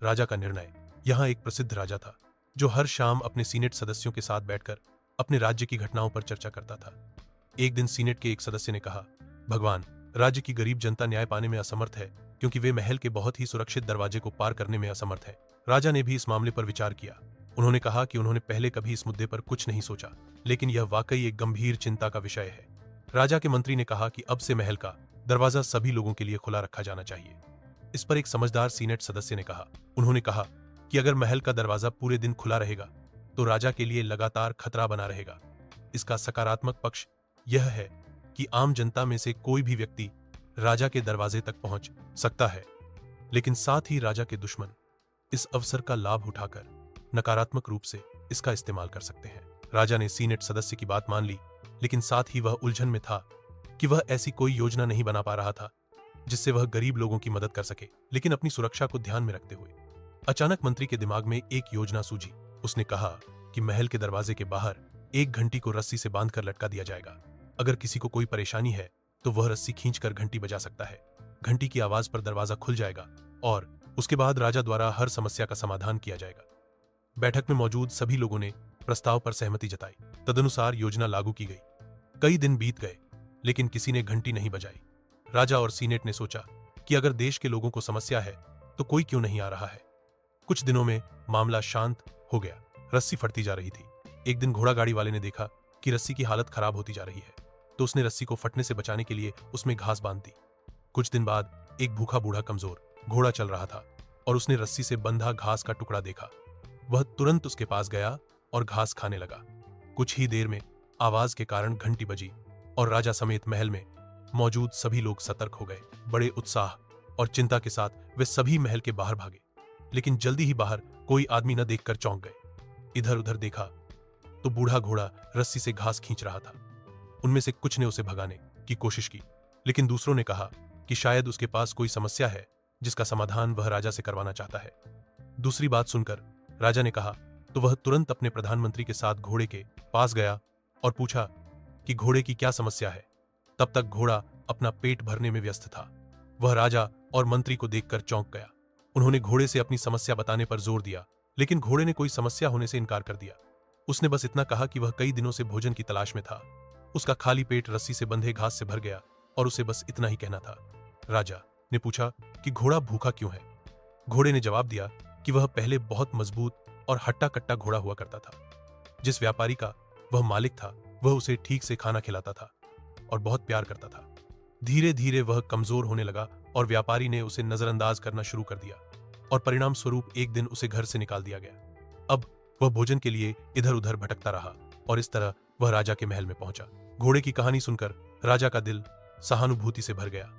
राजा का निर्णय। यहाँ एक प्रसिद्ध राजा था जो हर शाम अपने सीनेट सदस्यों के साथ बैठकर अपने राज्य की घटनाओं पर चर्चा करता था। एक दिन सीनेट के एक सदस्य ने कहा, भगवान, राज्य की गरीब जनता न्याय पाने में असमर्थ है क्योंकि वे महल के बहुत ही सुरक्षित दरवाजे को पार करने में असमर्थ है। राजा ने भी इस मामले पर विचार किया। उन्होंने कहा कि उन्होंने पहले कभी इस मुद्दे पर कुछ नहीं सोचा, लेकिन यह वाकई एक गंभीर चिंता का विषय है। राजा के मंत्री ने कहा कि अब से महल का दरवाजा सभी लोगों के लिए खुला रखा जाना चाहिए। इस पर एक समझदार सीनेट सदस्य ने कहा, उन्होंने कहा कि अगर महल का दरवाजा पूरे दिन खुला रहेगा तो राजा के लिए लगातार खतरा बना रहेगा। इसका सकारात्मक पक्ष यह है कि आम जनता में से कोई भी व्यक्ति राजा के दरवाजे तक पहुंच सकता है, लेकिन साथ ही राजा के दुश्मन इस अवसर का लाभ उठाकर नकारात्मक रूप से इसका इस्तेमाल कर सकते हैं। राजा ने सीनेट सदस्य की बात मान ली, लेकिन साथ ही वह उलझन में था कि वह ऐसी कोई योजना नहीं बना पा रहा था जिससे वह गरीब लोगों की मदद कर सके, लेकिन अपनी सुरक्षा को ध्यान में रखते हुए। अचानक मंत्री के दिमाग में एक योजना सूझी। उसने कहा कि महल के दरवाजे के बाहर एक घंटी को रस्सी से बांधकर लटका दिया जाएगा। अगर किसी को कोई परेशानी है तो वह रस्सी खींचकर घंटी बजा सकता है। घंटी की आवाज पर दरवाजा खुल जाएगा और उसके बाद राजा द्वारा हर समस्या का समाधान किया जाएगा। बैठक में मौजूद सभी लोगों ने प्रस्ताव पर सहमति जताई। तदनुसार योजना लागू की गई। कई दिन बीत गए, लेकिन किसी ने घंटी नहीं बजाई। राजा और सीनेट ने सोचा कि अगर देश के लोगों को समस्या है तो कोई क्यों नहीं आ रहा है। कुछ दिनों में मामला शांत हो गया। रस्सी फटती जा रही थी। एक दिन घोड़ा गाड़ी वाले ने देखा कि रस्सी की हालत खराब होती जा रही है, तो उसने रस्सी को फटने से बचाने के लिए उसमें घास बांध दी। कुछ दिन बाद एक भूखा बूढ़ा कमजोर घोड़ा चल रहा था और उसने रस्सी से बंधा घास का टुकड़ा देखा। वह तुरंत उसके पास गया और घास खाने लगा। कुछ ही देर में आवाज के कारण घंटी बजी और राजा समेत महल में मौजूद सभी लोग सतर्क हो गए। बड़े उत्साह और चिंता के साथ वे सभी महल के बाहर भागे, लेकिन जल्दी ही बाहर कोई आदमी न देखकर चौंक गए। इधर उधर देखा तो बूढ़ा घोड़ा रस्सी से घास खींच रहा था। उनमें से कुछ ने उसे भगाने की कोशिश की, लेकिन दूसरों ने कहा कि शायद उसके पास कोई समस्या है जिसका समाधान वह राजा से करवाना चाहता है। दूसरी बात सुनकर राजा ने कहा तो वह तुरंत अपने प्रधानमंत्री के साथ घोड़े के पास गया और पूछा कि घोड़े की क्या समस्या है। तब तक घोड़ा अपना पेट भरने में व्यस्त था। वह राजा और मंत्री को देखकर चौंक गया। उन्होंने घोड़े से अपनी समस्या बताने पर जोर दिया, लेकिन घोड़े ने कोई समस्या होने से इनकार कर दिया। उसने बस इतना कहा कि वह कई दिनों से भोजन की तलाश में था। उसका खाली पेट रस्सी से बंधे घास से भर गया और उसे बस इतना ही कहना था। राजा ने पूछा कि घोड़ा भूखा क्यों है। घोड़े ने जवाब दिया कि वह पहले बहुत मजबूत और हट्टा कट्टा घोड़ा हुआ करता था। जिस व्यापारी का वह मालिक था वह उसे ठीक से खाना खिलाता था और बहुत प्यार करता था। धीरे धीरे वह कमजोर होने लगा और व्यापारी ने उसे नजरअंदाज करना शुरू कर दिया और परिणाम स्वरूप एक दिन उसे घर से निकाल दिया गया। अब वह भोजन के लिए इधर उधर भटकता रहा और इस तरह वह राजा के महल में पहुंचा। घोड़े की कहानी सुनकर राजा का दिल सहानुभूति से भर गया।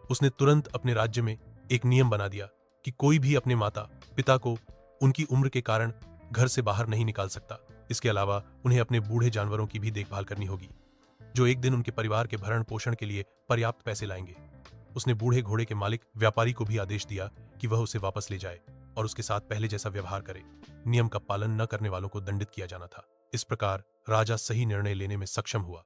उसने तुरंत अपने राज्य में एक नियम बना दिया कि कोई भी अपने माता पिता को उनकी उम्र के कारण घर से बाहर नहीं निकाल सकता। इसके अलावा उन्हें अपने बूढ़े जानवरों की भी देखभाल करनी होगी, जो एक दिन उनके परिवार के भरण पोषण के लिए पर्याप्त पैसे लाएंगे। उसने बूढ़े घोड़े के मालिक व्यापारी को भी आदेश दिया कि वह उसे वापस ले जाए और उसके साथ पहले जैसा व्यवहार करे। नियम का पालन न करने वालों को दंडित किया जाना था। इस प्रकार राजा सही निर्णय लेने में सक्षम हुआ